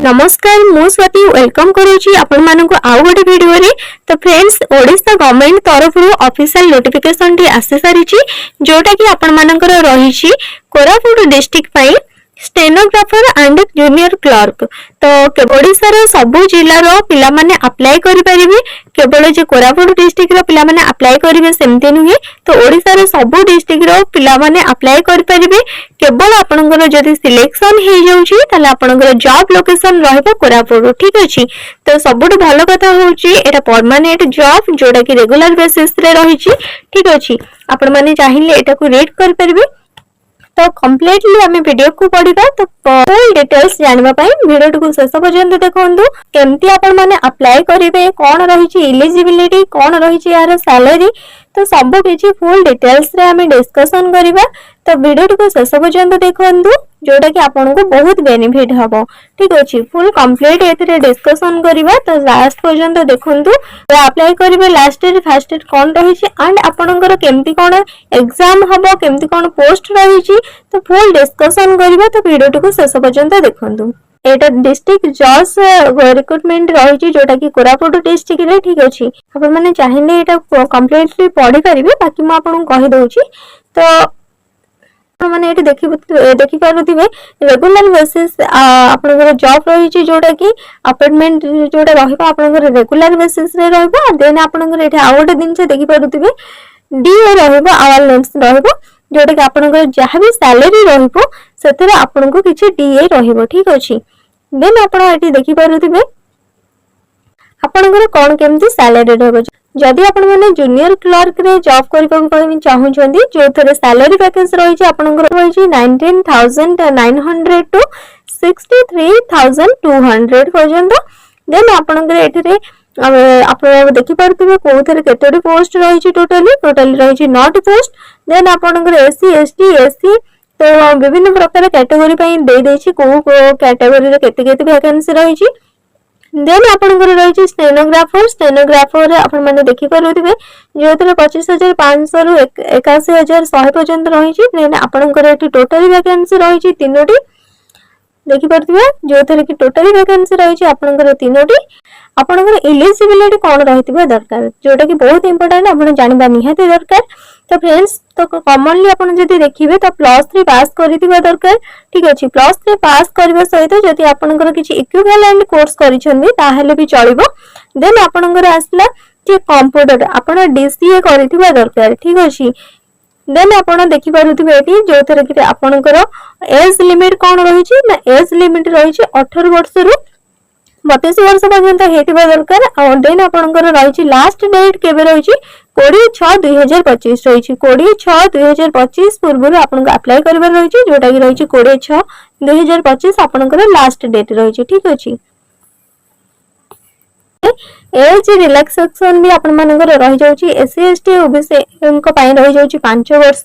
नमस्कार मु स्वाति वेलकम करूची आपण मानक आउ गोटे वीडियो रे। तो फ्रेंड्स ओडिशा गवर्नमेंट तरफ ऑफिशियल नोटिफिकेशन टी आसी सारी जोटा कि आपण मानकर रही Koraput district pi stenographer and junior clerk. तो ओडिशा रो सबु जिल्ला रो पिला माने अप्लाई करि परिबे, केवल जे कोरापुट डिस्ट्रिक्ट रो पिला माने अप्लाई करिवे सेमते नुहे। तो ओडिशा रो सबु डिस्ट्रिक्ट रो पिला माने अप्लाई करि परिबे। केवल आपनकर जदि सिलेक्शन हे जाउची ताले आपनकर जॉब लोकेशन रहबो कोरापुट, ठीक अछि। तो सबुठ भलो कथा होउची एटा परमानेंट जॉब जोटा कि रेगुलर बेसिस रे रहिची, ठीक अछि। आपण माने चाहिले एटा को रीड कर परिबे। तो कम्प्लीटली आम वीडियो को पढ़ा। तो फुल डिटेल्स जानवा वीडियो को शेष पर्यंत देखंतु केमती आपण माने अप्लाई करिवे, कोन रही एलिजिबिलिटी, कोन रही यार सैलरी, तो सब किछि फुल डिटेल्स रे आम डिस्कशन करिबा। तो वीडियो को शेष पर्यंत देखंतु जोटा कि आपन को बहुत बेनिफिट हबो, ठीक अछि। फुल कंप्लीट एथिरे डिस्कशन करिबा। तो लास्ट पर्यंत देखंतु तो अप्लाई करिवे लास्ट रे फर्स्ट रे कोन रही एंड आपनकर केमती कोन एग्जाम हबो, केमती कोन पोस्ट रही, तो फुल डिस्कशन करिबा। तो वीडियो को शेष पर्यंत देखंतु। एटा डिस्ट्रिक्ट जज रिक्रूटमेंट रही जोटा कि कोरापुट डिस्ट्रिक्ट रे, ठीक अछि। आपण माने चाहिले एटा कंप्लीटली पढी परिबे, बाकी म आपन कहि दउची। तो माने एटी देखि पारुथिबे रेगुलर बेसिस आपनकर जॉब रही जोटा कि अपॉइंटमेंट जोटा रहबा आपनकर रेगुलर बेसिस रे रहबा। देन आपनकर एठी आ गोटे दिन से देखि पारुथिबे डीए रहबा, आवर लेंस रहबा, जोटा कि आपनकर जहाँ भी सैलरी रहबो सेतरे आपनको किछि डीए रहबो, ठीक अछि। देन आपण एठी देखि पारुथिबे आपनकर कोन केमती सैलरी रहबो। जदि आपण माने जूनियर क्लर्क रे जॉब करबा को चाहू छथि जो थरे सैलरी पैकेज रही आपनकर रही 19,900 टू 63,200 पर्यंत। देन आपनकर एठरे आपण देखि पारथिबे को थरे केतोडी पोस्ट रही टोटली रही 9 पोस्ट। देन आपनकर एससी एसटी एससी तो विभिन्न प्रकार कैटेगरी पई दे देछि को कैटेगरी रे केते केते वैकेंसी रही। देन आपनकर रही स्टेनोग्राफर आपण माने देखि पारुथिबे जो थरे 25,500 रु 81,100 पर्यंत रही। देन आपनकर एठी टोटली वैकेंसी रही तीनोटी देखि पारुथिबे जो थरे कि टोटली वैकेंसी रही आपनकर तीनोटी। आपनकर एलिजिबिलिटी कोन रहितबे दरकार जोटा कि बहुत इंपोर्टेंट आपण जानिबा निहाते दरकार। तो फ्रेंड्स तो कॉमनली आपण जदि देखिबे तो +3 पास करितिबा दरकार, ठीक अछि। +3 पास करबा सहित जदि आपनकर किछि इक्विवेलेंट कोर्स करिसथि ताहेले भी चलिबो। देन आपनकर आसला जे कंप्यूटर आपण डीसीए करितिबा दरकार, ठीक अछि। देन आपण देखि पारुथिबे एठी जो थरे कि आपनकर एज लिमिट कोन रहिछि ना एज लिमिट रहिछि 18 वर्ष रु 32 वर्ष पर्यंत हेतिबा दरकार। आ देन आपनकर रहिछि लास्ट डेट केबे रहिछि 20/6/2025 रहिछि। 20/6/2025 पूर्व आपनको अप्लाई करबार रहिछि जोटा कि रहिछि 20/6/2025 आपनकर लास्ट डेट रहिछि, ठीक अछि। एज रिलैक्सेशन भी आपण मानकर रहि जाउछि एससी एसटी ओबीसी को पई रहि जाउछि 5 वर्ष।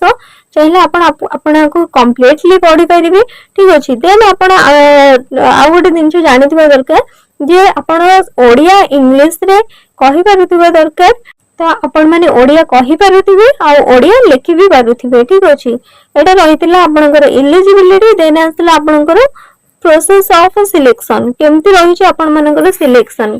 चाहिले आपण आपन को कंप्लीटली पढि परिबे, ठीक अछि। देन आपण आ गोटे दिन जानिथिबा दरकार जे आपण ओडिया इंग्लिश रे कहि पारुथिबा दरकार। तो आपण माने ओडिया कहि पारुथिबे आ ओडिया लिखि भी पारुथिबे, ठीक अछि। एटा रहितला आपनकर एलिजिबिलिटी। देन आसला आपनकर प्रोसेस ऑफ सिलेक्शन केमती रहिछि आपण मानकर सिलेक्शन।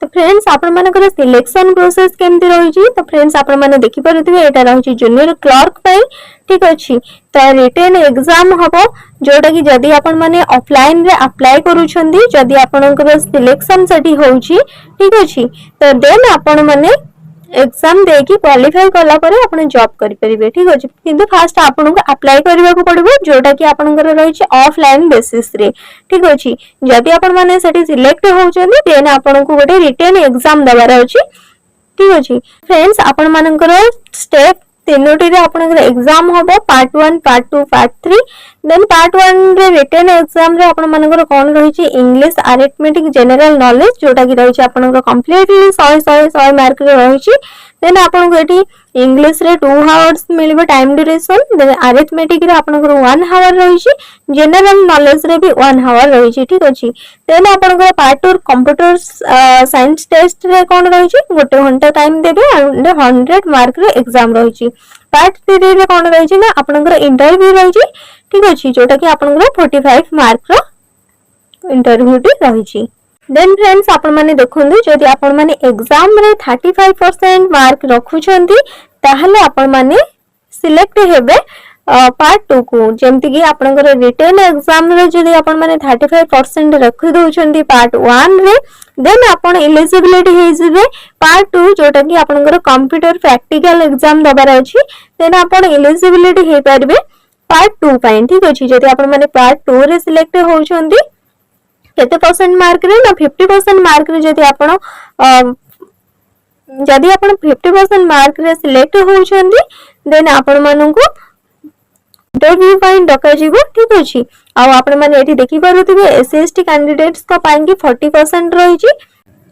तो फ्रेंड्स आपण मानकर सिलेक्शन प्रोसेस केमती रही। तो फ्रेंड्स आपण माने देखि पारुथिबे एटा रही जूनियर क्लर्क पई, ठीक अछि। तो रिटन एग्जाम हबो जोटा कि जदि आपण माने ऑफलाइन रे अप्लाई करूछंदी जदि आपनकर सिलेक्शन सेठी होउची, ठीक अछि। तो देन आपण माने एग्जाम देकी क्वालिफाई करला परे आपण जॉब करि परिबे, ठीक अछि। किंतु फास्ट आपण को अप्लाई करबा को पड़िबो जोटा कि आपनकर रही ऑफलाइन बेसिस रे, ठीक अछि। जदि आपण माने सेठी सिलेक्ट होउछंदी देन आपण को गोटे रिटन एग्जाम दबार अछि, ठीक अछि। फ्रेंड्स आपण मानकर स्टेप तीनोटी रे आपनकर एग्जाम होबो part 1 part 2 part 3। Then part 1 रे रिटन एग्जाम रे आपण मानकर कोन रहिछि इंग्लिश अरिथमेटिक जनरल नॉलेज जोटा कि रहिछि आपनकर कंप्लीटली 100 मार्क रे रहिछि। देन आपण को एठी इंग्लिश रे 2 आवर्स मिलिबो टाइम ड्यूरेशन, देन अरिथमेटिक रे आपनकर 1 आवर रहिछि, जनरल नॉलेज रे भी 1 आवर रहिछि। ठीक अछि। देन आपनकर पार्ट 2 कंप्यूटर साइंस टेस्ट रे कोन रहिछि, 1 घंटा टाइम देबे एंड 100 मार्क रे एग्जाम रहिछि। पार्ट 3 रे कोन रहिछि ना आपनकर इंटरव्यू रहिछि। ठीक अछि, जोटा कि आपनकर 45 मार्क रो इंटरव्यू टी रहिछि। देन फ्रेंड्स आपण माने देखंतु जदि आपण माने एग्जाम रे 35% मार्क रखुछंती ताहले आपण माने सिलेक्ट हेबे पार्ट 2 को। जेमति कि आपनकर रिटन एग्जाम रे जदि आपण माने 35% रखि दउछंती पार्ट 1 रे, देन आपण एलिजिबिलिटी हे जिवे पार्ट 2 जोटा कि आपनकर कंप्यूटर प्रैक्टिकल एग्जाम दबार अछि, देन आपण एलिजिबिलिटी हे परबे पार्ट 2 पई। ठीक अछि। जदि आपण माने पार्ट 2 रे सिलेक्ट होउछंती केते परसेंट मार्क रे ना 50% मार्क रे जदि आपण 50% मार्क रे सिलेक्ट होउछंती देन आपण माननकु इंटरव्यू पई डका जीवो। ठीक अछि। आ आपण माने एठी देखि पारुथिबे एसएसटी कैंडिडेट्स को पई कि 40% रहिछि।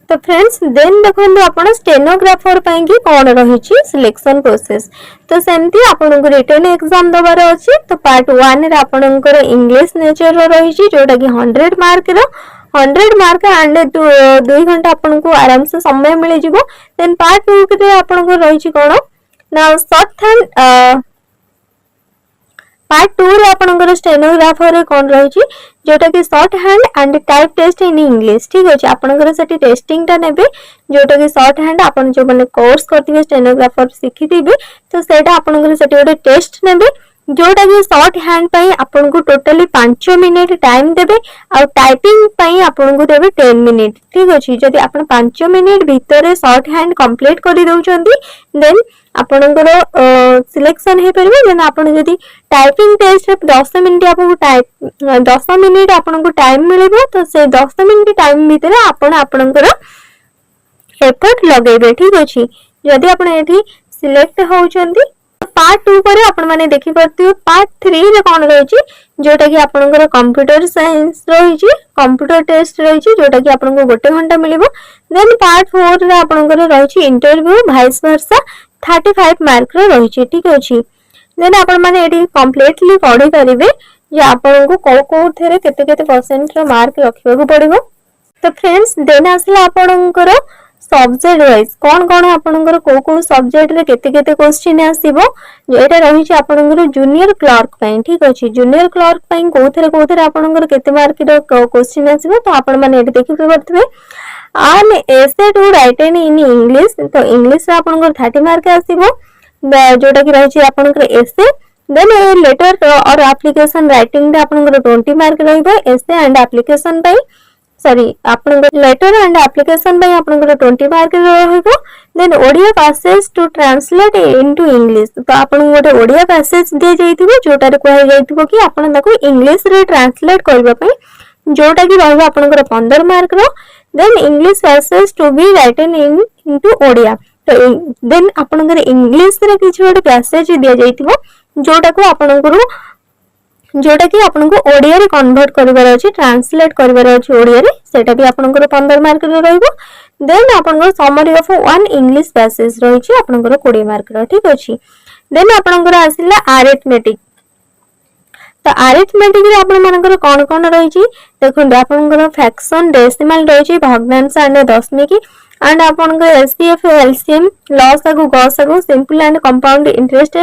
तो फ्रेंड्स देन देखंतु आपण स्टेनोग्राफर पई कि कोन रहिछि सिलेक्शन प्रोसेस। तो सेमती आपण को रिटन एग्जाम दबार अछि। तो पार्ट 1 रे आपण को इंग्लिश नेचर रो रहिछि जोटा कि 100 मार्क रो 100 मार्क एंड 2 घंटा आपण को आराम से समय मिले जिवो। देन पार्ट 2 रे आपण को रहिछि कोन ना शॉर्ट हैंड पार्ट 2 रे आपनकर स्टेनोग्राफर रे कोन रहिछि जोटा कि shorthand and type test in English. ठीक अछि। आपनकर सेठी टेस्टिंग ता नेबे जोटा कि शॉर्ट हैंड आपन जो माने कोर्स करथिबे स्टेनोग्राफर सिखिथिबे तो सेटा आपनकर सेठी ओडे टेस्ट नेबे जोटा कि शॉर्ट हैंड पई आपन को टोटली 5 मिनिट टाइम देबे और टाइपिंग पई आपन को देबे 10 मिनिट। ठीक अछि। जदि आपन 5 मिनिट भीतर शॉर्ट हैंड कंप्लीट करि दउछंती देन आपनकर सिलेक्शन हे परबे। देन आपन जदि टाइपिंग टेस्ट 10 मिनिट आपन टाइप 10 मिनिट आपन को टाइम मिलेबो तो से 10 मिनिट टाइम भीतर आपन आपनकर एफर्ट लगेबे। ठीक अछि। जदि आपन एठी सिलेक्ट होउछंती पार्ट 2 पर आपण माने देखि परथियो पार्ट 3 रे कोन रहिछि जोटा कि आपनकर कंप्यूटर साइंस रहिछि, कंप्यूटर टेस्ट रहिछि जोटा कि आपन को 1 घंटा मिलिबो। देन पार्ट 4 रे आपनकर रहिछि इंटरव्यू वाइस वर्सा 35 मार्क रे रहिछि। ठीक अछि। देन आपण माने एठी कंप्लीटली पढि परिबे जे आपन को को थेरे केते केते परसेंट रो मार्क रखिबो पड़िबो। तो फ्रेंड्स देन आसला आपनकर सब्जेक्ट वाइज कोन कोन आपनकर को सब्जेक्ट रे केते केते क्वेश्चन आसीबो एटा रहिछि आपनकर जूनियर क्लर्क पई। ठीक अछि। जूनियर क्लर्क पई कोथरे आपनकर केते मार्क रो क्वेश्चन आसीबो तो आपण माने एटा देखि परथिबे आन essay to write in English. तो इंग्लिश रे आपनकर 30 मार्क आसीबो जोटा कि रहिछि आपनकर एसे। देन लेटर और एप्लीकेशन राइटिंग रे आपनकर 20 मार्क रहइबो एसे एंड एप्लीकेशन पई सॉरी आपनकर लेटर एंड एप्लीकेशन पई आपनकर 20 मार्क रहइबो। Then Odia passage to translate into English. तो आपन गोटे ओडिया पैसेज दे जाइथिबो जोटा रे कहै जाइथिबो कि आपन ताको इंग्लिश रे ट्रांसलेट करबा पई जोटा कि रहइबो आपनकर 15 मार्क रो। Then English passage to be written into Odia. तो देन आपनकर इंग्लिश रे किछ गोटे पैसेज दे जाइथिबो जोटा को आपनकर जोटा कि आपन को ओडिया रे कन्वर्ट करबार अछि, ट्रांसलेट करबार अछि ओडिया रे, सेटा भी आपन को 15 मार्क रे रहइबो। देन आपन को summary of one English passage रहिछि आपन को 20 मार्क रो। ठीक अछि। देन आपन को आसिला अरिथमेटिक। तो अरिथमेटिक रे आपन मानकर कोन कोन रहिछि देखुन आपन को फ्रैक्शन डेसिमल रहिछि भग्नांश एंड दशमिक एंड आपन को एसपीएफ एलसीएम लॉसगु गसगु सिंपल एंड कंपाउंड इंटरेस्ट।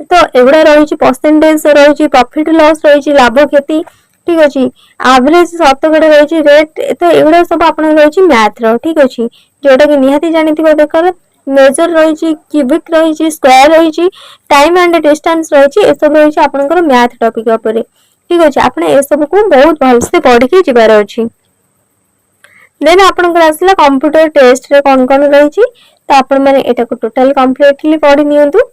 तो एगुडा रहिछि परसेंटेज रहिछि प्रॉफिट लॉस रहिछि लाभ क्षति। ठीक अछि। एवरेज शतकड़ा रहिछि रेट। तो एगुडा सब आपन रहिछि मैथ रो। ठीक अछि। जोटा कि निहाती जानिथिबो देखर मेजर रहिछि क्यूबिक रहिछि स्क्वायर रहिछि टाइम एंड डिस्टेंस रहिछि ए सब रहिछि आपनकर मैथ टॉपिक ऊपर। ठीक अछि। आपन ए सब को बहुत भल से पढ़ि के जिबार अछि। देन आपनकर आसला कंप्यूटर टेस्ट रे कोन कोन रहिछि तो आपन माने एटा को टोटल कंप्लीटली पढ़ि नियंतु।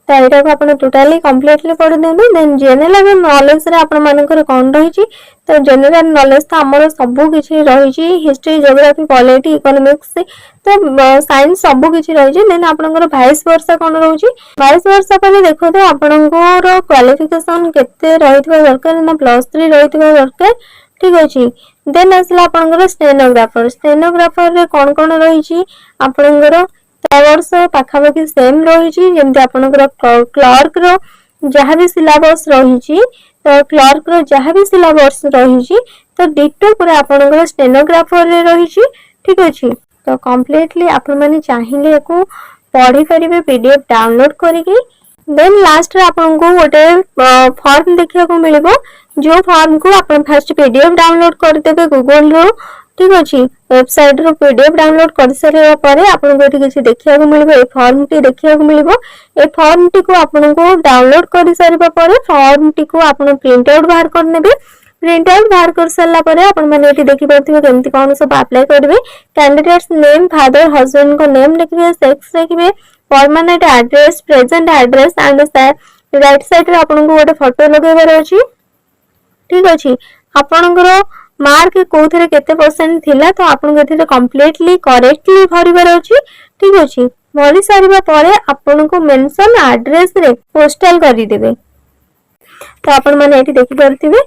तो एटा को आपन टोटली कंप्लीटली पढ़ि दियंतु। देन जनरल नॉलेज रे आपन मानकर कोन रहिछि तो जनरल नॉलेज तो हमर सब किछि रहिछि हिस्ट्री ज्योग्राफी पॉलिटी इकोनॉमिक्स तो साइंस सब किछि रहिछि। देन आपनकर वाइस वर्षा कोन रहिछि वाइस वर्षा पले देखो तो आपनकर क्वालिफिकेशन केते रहितबा दरकार ना +3 रहितबा दरकार। ठीक अछि। देन आसला आपनकर स्टेनोग्राफर। स्टेनोग्राफर रे कोन कोन रहिछि आपनकर सिलेबस पाखापाखि सेम रही जमी आपंकर क्लर्क रो जहाँ भी सिलेबस रही तो क्लर्क रो जहाँ भी सिलेबस रही तो डिटो पूरा आपंकर स्टेनोग्राफर रे रही ठीक अच्छे। तो कम्प्लीटली आपण मैंने चाहिए को पढ़ी पारे पीडीएफ डाउनलोड करके देन लास्ट रे आपन को गोटे फॉर्म देखा को मिलिबो जो फॉर्म को अपन फर्स्ट पीडीएफ डाउनलोड कर देबे गूगल रो ठीक अछि वेबसाइट रो पीडीएफ डाउनलोड कर सारे परे आपन को किछि देखिया को मिलिबो ए फॉर्म टी देखिया को मिलिबो ए फॉर्म टी को आपन को डाउनलोड कर सारिबा परे फॉर्म टी को आपन प्रिंट आउट बाहर कर नेबे प्रिंट आउट बाहर कर सारा परे आपण माने एठी देखि परथिबे केमति कोन सब अप्लाई करबे कैंडिडेट्स नेम फादर हस्बैंड को नेम लिखबे सेक्स लिखबे permanent address present address and right side रे आपन को गोटे फोटो लगेबार अछि ठीक अछि। आपनकर मार्क कोथरे केते परसेंट थिला तो आपन को एथिरे कंप्लीटली करेक्टली भरिबार अछि ठीक अछि। भरि सारिबा परे आपन को मेंशन एड्रेस रे पोस्टल करि देबे तो आपण माने एठी देखि परथिबे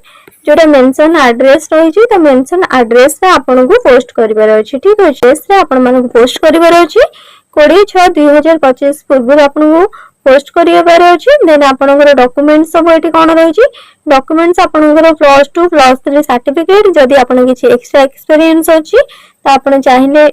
जोटा मेंशन एड्रेस रही तो मेंशन एड्रेस रे आपन को पोस्ट करिबार अछि ठीक अछि। एड्रेस रे आपन माने पोस्ट करिबार अछि 20/6/2025 पूर्व आपन को पोस्ट करिबार अछि। देन आपनकर डॉक्यूमेंट सब एठी कोन रही डॉक्यूमेंट्स आपनकर +2 +3 सर्टिफिकेट जदी आपन किछि एक्स्ट्रा एक्सपीरियंस अछि तो आपन चाहिले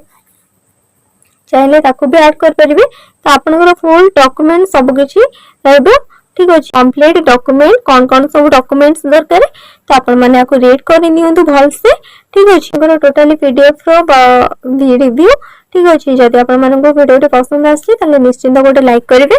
ताकू भी ऐड कर परिबे तो आपनकर फुल डॉक्यूमेंट सब किछि रहबो ठीक अछि। कंप्लीट डॉक्यूमेंट कोन सब डॉक्यूमेंट्स दरकार तो आपण माने आको रीड करि नियंतु भल से ठीक अछि। अगर टोटली पीडीएफ रो रिव्यू ठीक अछि। जदी आपण मानको वीडियो पसंद आछि ताले निश्चिंत गोटे लाइक करिवे।